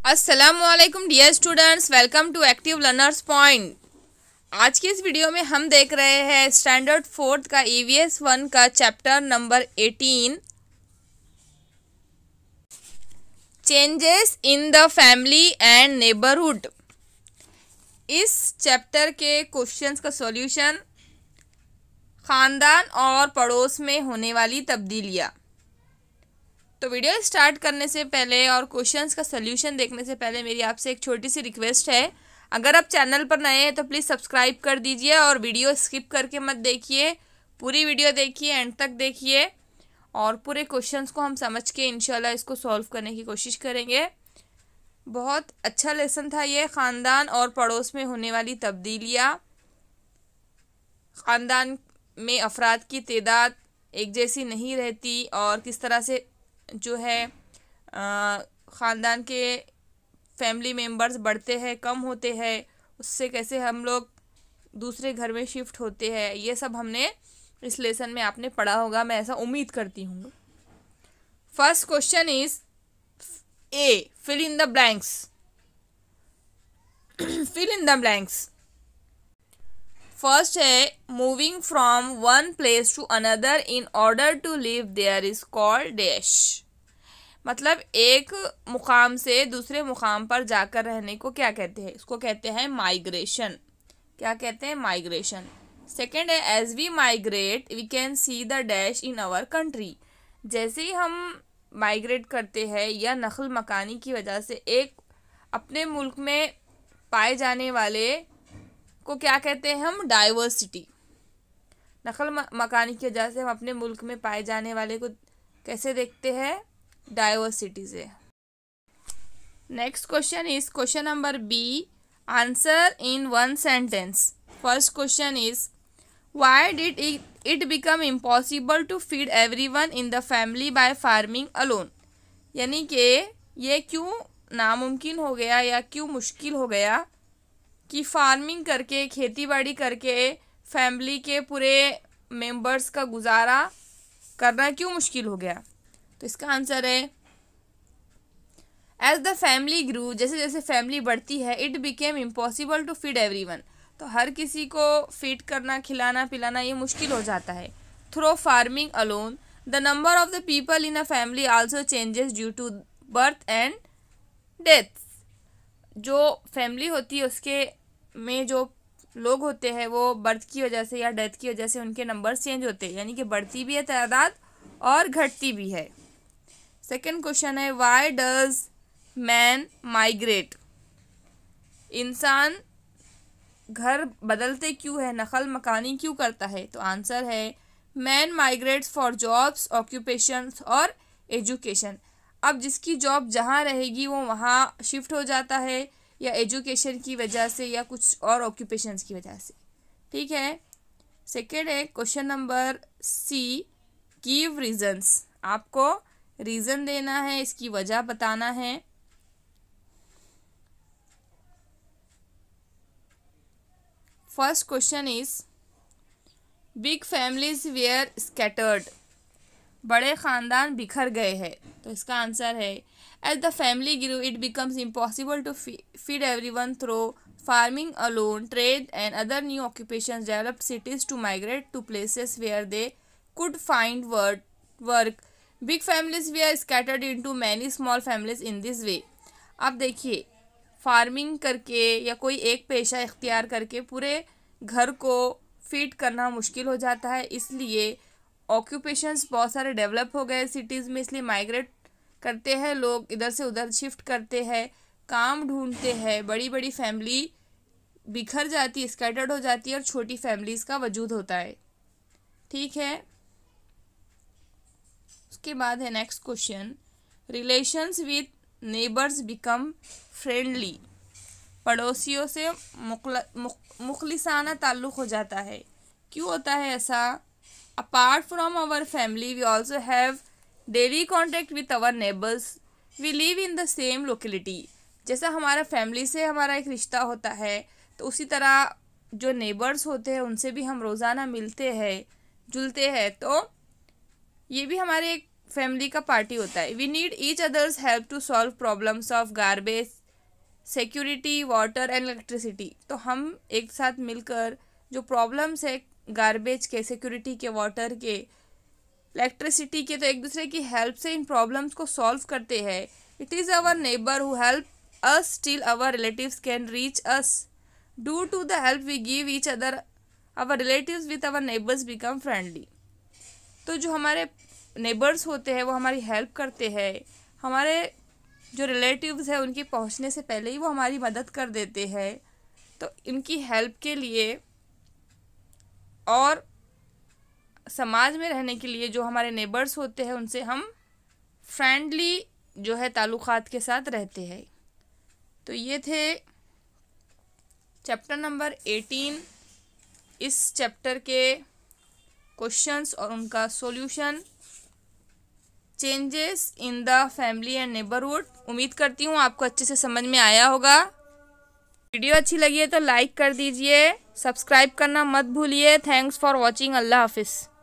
अस्सलामुअलैकुम dear students, welcome to active learners point. आज की इस वीडियो में हम देख रहे हैं स्टैंडर्ड 4th का EVS 1 का chapter number 18, changes in the family and neighbourhood. इस चैप्टर के क्वेश्चंस का सॉल्यूशन, ख़ानदान और पड़ोस में होने वाली तब्दीलियाँ। तो वीडियो स्टार्ट करने से पहले और क्वेश्चंस का सलूशन देखने से पहले मेरी आपसे एक छोटी सी रिक्वेस्ट है। अगर आप चैनल पर नए हैं तो प्लीज़ सब्सक्राइब कर दीजिए और वीडियो स्किप करके मत देखिए, पूरी वीडियो देखिए, एंड तक देखिए और पूरे क्वेश्चंस को हम समझ के इंशाल्लाह इसको सॉल्व करने की कोशिश करेंगे। बहुत अच्छा लेसन था ये, ख़ानदान और पड़ोस में होने वाली तब्दीलियाँ। ख़ानदान में अफराद की तादाद एक जैसी नहीं रहती और किस तरह से जो है ख़ानदान के फैमिली मेम्बर्स बढ़ते हैं, कम होते हैं, उससे कैसे हम लोग दूसरे घर में शिफ्ट होते हैं, ये सब हमने इस लेसन में आपने पढ़ा होगा, मैं ऐसा उम्मीद करती हूँ। First question is A, fill in the blanks. Fill in the blanks. First है, moving from one place to another in order to live there is called dash. मतलब एक मुकाम से दूसरे मुकाम पर जाकर रहने को क्या कहते हैं? इसको कहते हैं माइग्रेशन। क्या कहते हैं? माइग्रेशन। सेकेंड है, as we migrate we can see the dash in our country. जैसे ही हम माइग्रेट करते हैं या नस्ल मकानी की वजह से एक अपने मुल्क में पाए जाने वाले को क्या कहते हैं हम? डाइवर्सिटी। नस्ल मकानी की वजह से हम अपने मुल्क में पाए जाने वाले को कैसे देखते हैं? डाइवर्सिटी से। Next question is question number B, answer in one sentence. First question is why did it become impossible to feed everyone in the family by farming alone. यानी कि ये क्यों नामुमकिन हो गया या क्यों मुश्किल हो गया कि फार्मिंग करके, खेती बाड़ी करके फैमिली के पूरे मेंबर्स का गुजारा करना क्यों मुश्किल हो गया? तो इसका आंसर है, एज द फैमिली ग्रू, जैसे जैसे फैमिली बढ़ती है, it became impossible to feed everyone, तो हर किसी को फीड करना, खिलाना पिलाना ये मुश्किल हो जाता है। Through farming alone the number of the people in a family also changes due to birth and death. जो फैमिली होती है उसके में जो लोग होते हैं वो बर्थ की वजह से या डेथ की वजह से उनके नंबर्स चेंज होते हैं, यानी कि बढ़ती भी है तादाद और घटती भी है। सेकेंड क्वेश्चन है, वाई डज मैन माइग्रेट। इंसान घर बदलते क्यों है, नकल मकानी क्यों करता है? तो आंसर है, man migrates for jobs, occupations और एजुकेशन। अब जिसकी जॉब जहाँ रहेगी वो वहाँ शिफ्ट हो जाता है, या एजुकेशन की वजह से या कुछ और ऑक्यूपेशंस की वजह से। ठीक है। सेकेंड है question number C, give reasons. आपको रीज़न देना है, इसकी वजह बताना है। First question is big families were scattered. बड़े ख़ानदान बिखर गए हैं, तो इसका आंसर है, as the family grew it becomes impossible to feed everyone through farming alone, trade and other new occupations developed cities to migrate to places where they could find work. Big families we are scattered into many small families in this way. अब देखिए, farming करके या कोई एक पेशा इख्तियार करके पूरे घर को फीड करना मुश्किल हो जाता है, इसलिए ऑक्यूपेशंस बहुत सारे डेवलप हो गए सिटीज़ में, इसलिए माइग्रेट करते हैं लोग, इधर से उधर शिफ्ट करते हैं, काम ढूंढते हैं, बड़ी बड़ी फैमिली बिखर जाती है, स्कैटर्ड हो जाती है और छोटी फैमिलीज़ का वजूद होता है। ठीक है। उसके बाद है next question, relations with neighbours become friendly. पड़ोसियों से मुखलिसाना ताल्लुक़ हो जाता है। क्यों होता है ऐसा? Apart from our family we also have daily contact with our neighbours, we live in the same locality. जैसा हमारा फैमिली से हमारा एक रिश्ता होता है, तो उसी तरह जो नेबर्स होते हैं उनसे भी हम रोज़ाना मिलते हैं, जुलते हैं, तो ये भी हमारे एक फैमिली का पार्टी होता है। We need each others help to solve problems of garbage security, water and electricity. तो हम एक साथ मिलकर जो प्रॉब्लम्स है गार्बेज के, सिक्योरिटी के, वाटर के, इलेक्ट्रिसिटी के, तो एक दूसरे की हेल्प से इन प्रॉब्लम्स को सॉल्व करते हैं। It is our neighbour who help us till our relatives can reach us. Due to the help we give each other, our relatives with our neighbors become friendly. तो जो हमारे neighbours होते हैं वो हमारी हेल्प करते हैं, हमारे जो रिलेटिव्स हैं उनके पहुंचने से पहले ही वो हमारी मदद कर देते हैं। तो इनकी हेल्प के लिए और समाज में रहने के लिए जो हमारे नेबर्स होते हैं उनसे हम फ्रेंडली जो है ताल्लुकात के साथ रहते हैं। तो ये थे चैप्टर नंबर 18। इस चैप्टर के क्वेश्चंस और उनका solution, changes in the family and neighbourhood. उम्मीद करती हूँ आपको अच्छे से समझ में आया होगा। वीडियो अच्छी लगी है तो लाइक कर दीजिए, सब्सक्राइब करना मत भूलिए। Thanks for watching. अल्लाह हाफिज़।